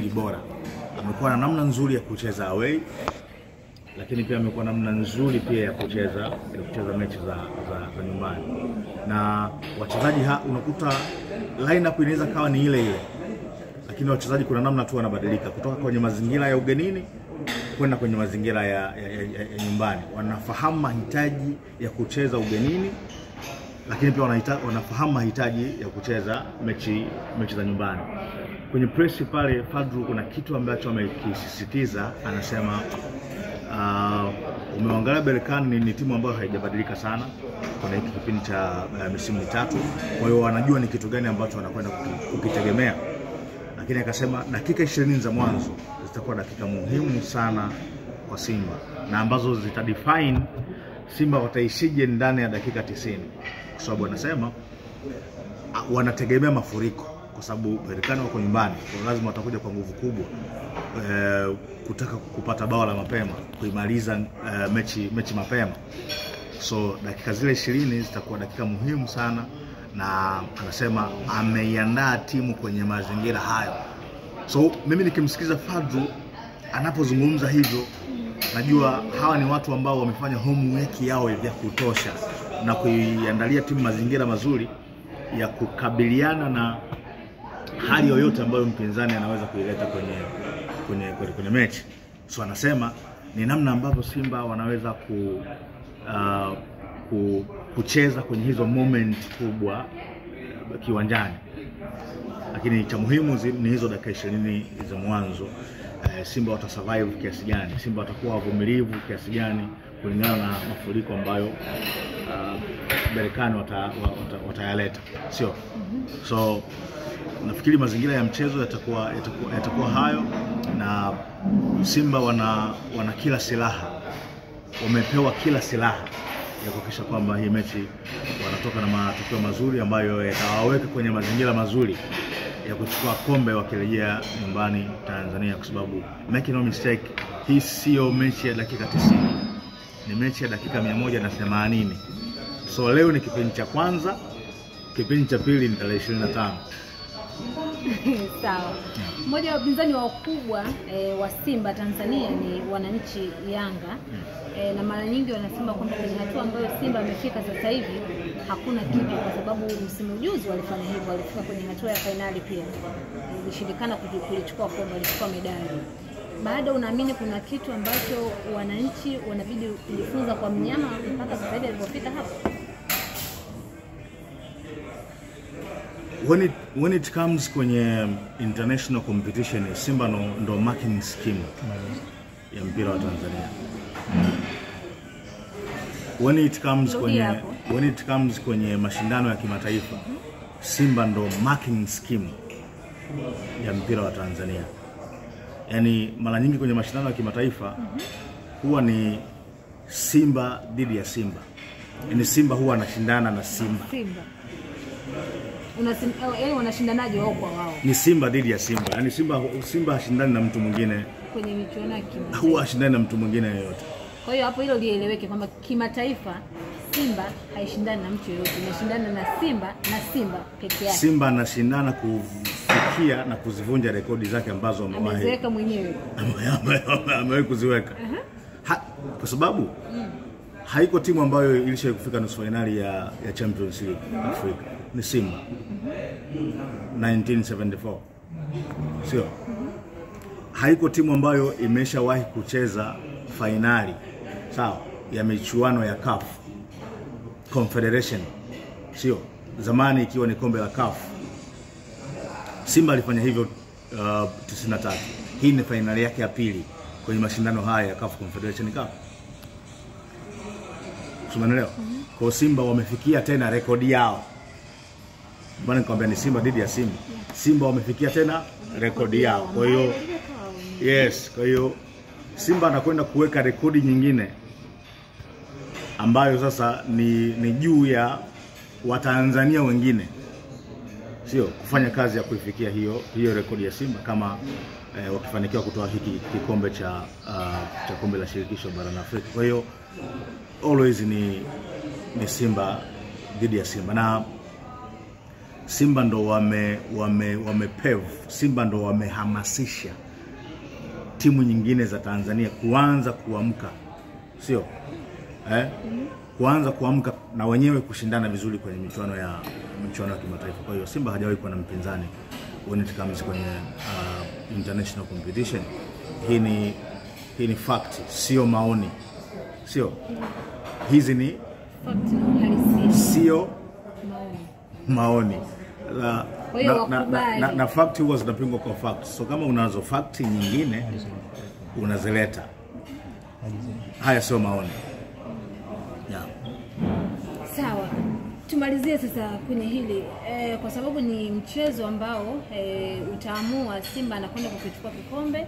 mchezaji bora. Amekuwa na namna nzuri ya kucheza away, lakini pia amekuwa na namna nzuri pia ya kucheza mechi za nyumbani. Na wachezaji unakuta lineup inaweza kawa ni ile ile, lakini wachezaji kuna namna tu wanabadilika kutoka kwenye mazingira ya ugenini kwenda kwenye mazingira ya nyumbani. Wanafahamu mahitaji ya kucheza ugenini, lakini pia wanafahamu mahitaji ya kucheza mechi za nyumbani. Kwenye press pale Fadlu kuna kitu ambacho amekisisitiza, anasema umeangalia Berkane ni timu ambayo haijabadilika sana kwa hiki kipindi cha misimu mitatu. Kwa hiyo wanajua ni kitu gani ambacho wanakwenda kukitegemea. Lakini akasema dakika 20 za mwanzo zitakuwa dakika muhimu sana kwa Simba, na ambazo zitadefine Simba wataishije ndani ya dakika 90. Kwa sababu anasema wanategemea mafuriko, kwa sababu Berkane wako nyumbani, kwa lazima watakuja kwa nguvu kubwa kutaka kupata bao la mapema, kuimaliza mechi mapema. So dakika zile 20 zitakuwa dakika muhimu sana, na anasema ameiandaa timu kwenye mazingira hayo. So mimi nikimsikiza Fadlu anapozungumza hivyo, najua hawa ni watu ambao wamefanya homework yao ya kutosha na kuiandalia timu mazingira mazuri ya kukabiliana na hali yoyote ambayo mpinzani anaweza kuileta kwenye mechi. So anasema ni namna ambavyo Simba wanaweza kucheza kwenye hizo moment kubwa kiwanjani. Lakini cha muhimu ni hizo dakika 20 za mwanzo. Simba watasurvive kiasi gani? Simba watakuwa wavumilivu kiasi gani kulingana na mafuriko ambayo Berkane watayaleta, sio? So nafikiri mazingira ya mchezo yatakuwa hayo, na Simba wana kila silaha, wamepewa kila silaha ya kuhakikisha kwamba hii mechi wanatoka na matokeo mazuri ambayo yatawaweka kwenye mazingira mazuri ya kuchukua kombe wakirejea nyumbani Tanzania. Kwa sababu make no mistake, hii sio mechi ya dakika 90, ni mechi ya dakika 180. So leo ni kipindi cha kwanza, kipindi cha pili ni tarehe 25. Sawa. Mmoja wa wapinzani wakubwa wa Simba Tanzania ni wananchi Yanga. Na mara nyingi wanasema kwamba kwenye hatua ambayo Simba amefika sasa hivi hakuna kitu, kwa sababu msimu juzi walifanya hivyo, walifika kwenye hatua ya finali pia. Ilishindikana kulichukua kombe, walichukua medali. Baada unaamini kuna kitu ambacho wananchi wanabidi kujifunza kwa mnyama mpaka sasa hivi alipofika hapo? When it comes kwenye international competition, Simba ndo marking scheme ya mpira wa Tanzania. When it comes kwenye mashindano ya kimataifa, Simba ndo marking scheme ya mpira wa Tanzania. Yani mara nyingi kwenye mashindano ya kimataifa huwa ni Simba dhidi ya Simba. Yani Simba huwa anashindana na Simba. Wanashindanaje wao kwa wao? Ni Simba dhidi ya Simba. Yani Simba hashindani na mtu mwingine kwenye michuano ya kimataifa. Huwa hashindani na mtu mwingine yoyote. Kwa hiyo hapo hilo lieleweke kwamba kimataifa Simba haishindani na mtu yoyote, inashindana na Simba pekee yake. Simba anashindana kufikia na kuzivunja rekodi zake ambazo ameziweka mwenyewe. Amewahi kuziweka. Kwa sababu haiko timu ambayo ilishawahi kufika nusu finali ya Champions League Afrika. Ni Simba. 1974. Sio? Haiko timu ambayo imeshawahi kucheza finali, sawa, ya michuano ya CAF Confederation, sio? Zamani ikiwa ni kombe la CAF. Simba alifanya hivyo 93. Hii ni finali yake ya pili kwenye mashindano haya ya CAF Confederation Cup. Tumeelewa? Kwa Simba wamefikia tena rekodi yao. Bwana nikwambia ni Simba dhidi ya Simba. Simba wamefikia tena rekodi yao. Kwa hiyo kwa hiyo Simba anakwenda kuweka rekodi nyingine ambayo sasa ni juu ya Watanzania wengine, sio? Kufanya kazi ya kuifikia hiyo rekodi ya Simba kama wakifanikiwa kutoa hiki kikombe cha kombe la shirikisho barani Afrika. Kwa hiyo always ni Simba dhidi ya Simba. Na Simba ndo wamepave, Simba ndo wamehamasisha timu nyingine za Tanzania kuanza kuamka, sio kuanza kuamka na wenyewe kushindana vizuri kwenye michuano ya kimataifa. Kwa hiyo Simba hajawahi kuwa na mpinzani when it comes kwenye international competition. Hii ni fact, sio maoni, sio hizi ni fact, sio maoni. Na fact huwa zinapingwa kwa fact. So kama unazo fact nyingine unazileta, haya sio maoni. Yeah. Sawa, tumalizie sasa kwenye hili kwa sababu ni mchezo ambao utaamua Simba anakwenda kukichukua kikombe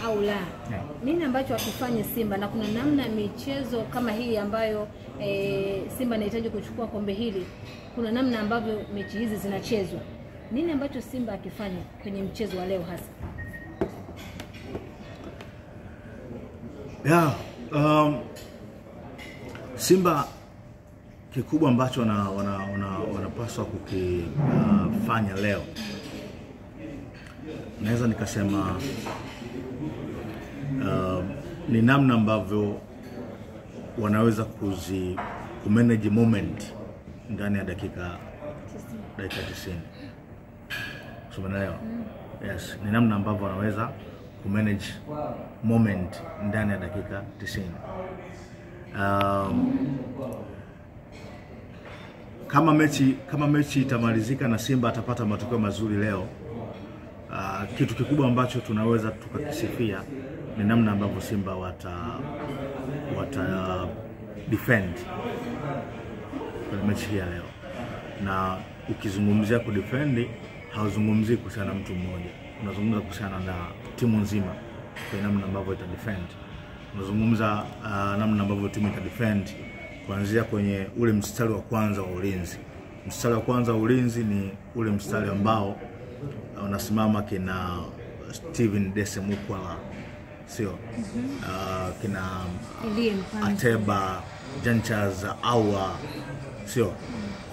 au la. Yeah. Nini ambacho akifanye Simba, na kuna namna michezo kama hii ambayo Simba anahitaji kuchukua kombe hili, kuna namna ambavyo mechi hizi zinachezwa. Nini ambacho Simba akifanya kwenye mchezo wa leo hasa? Simba kikubwa ambacho wanapaswa kukifanya leo, naweza nikasema ni namna ambavyo wanaweza kumanage moment ndani ya dakika 90. Umeelewa? Yes, ni namna ambavyo wanaweza kumanage moment ndani ya dakika 90. Kama mechi itamalizika na Simba atapata matokeo mazuri leo, kitu kikubwa ambacho tunaweza tukakisifia ni namna ambavyo Simba wata defend kwenye mechi hii ya leo. Na ukizungumzia kudefend, hauzungumzii kuhusiana na mtu mmoja, unazungumza kuhusiana na timu nzima kwa namna ambavyo ita defend. Unazungumza namna ambavyo timu ita defend kuanzia kwenye ule mstari wa kwanza wa ulinzi. Mstari wa kwanza wa ulinzi ni ule mstari ambao unasimama kina Steven Desemukwala, sio kina Ateba, Janchaz, Awa, sio.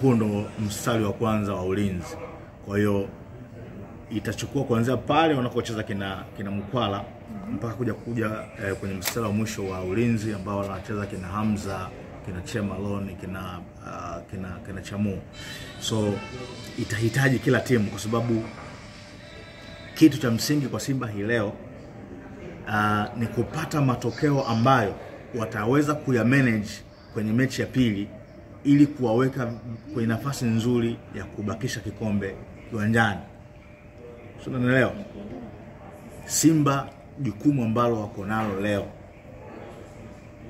Huo ndo mstari wa kwanza wa ulinzi. Kwa hiyo itachukua kuanzia pale wanakocheza kina Mkwala mpaka kuja kwenye mstari wa mwisho wa ulinzi ambao wanacheza kina Hamza, kina Chemaloni, kina Chamu. So itahitaji kila timu, kwa sababu kitu cha msingi kwa Simba hii leo ni kupata matokeo ambayo wataweza kuyamanage kwenye mechi ya pili, ili kuwaweka kwenye nafasi nzuri ya kubakisha kikombe kiwanjani. So unaelewa? Simba jukumu ambalo wako nalo leo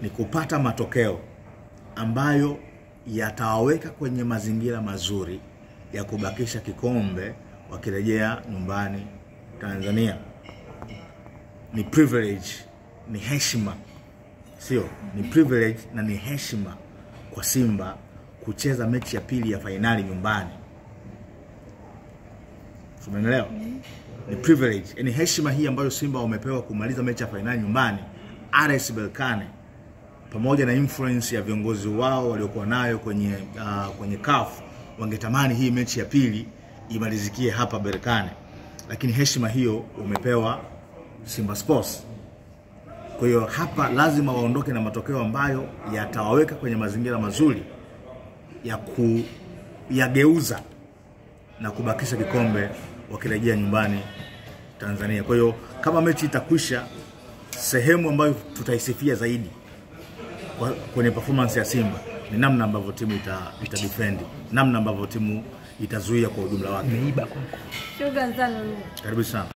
ni kupata matokeo ambayo yatawaweka kwenye mazingira mazuri ya kubakisha kikombe wakirejea nyumbani Tanzania. Ni privilege, ni heshima, sio? Ni privilege na ni heshima kwa Simba kucheza mechi ya pili ya fainali nyumbani. Umeelewa? Ni privilege, ni heshima hii ambayo Simba wamepewa kumaliza mechi ya fainali nyumbani. RS Berkane pamoja na influence ya viongozi wao waliokuwa nayo kwenye CAF wangetamani hii mechi ya pili imalizikie hapa Berkane, lakini heshima hiyo umepewa Simba Sports. Kwa hiyo hapa lazima waondoke na matokeo ambayo yatawaweka kwenye mazingira mazuri ya kuyageuza na kubakisha kikombe wakirejea nyumbani Tanzania. Kwa hiyo kama mechi itakwisha, sehemu ambayo tutaisifia zaidi kwenye performance ya Simba ni namna ambavyo timu ita defend, namna ambavyo timu itazuia kwa ujumla wake. Shukrani sana. Karibu sana.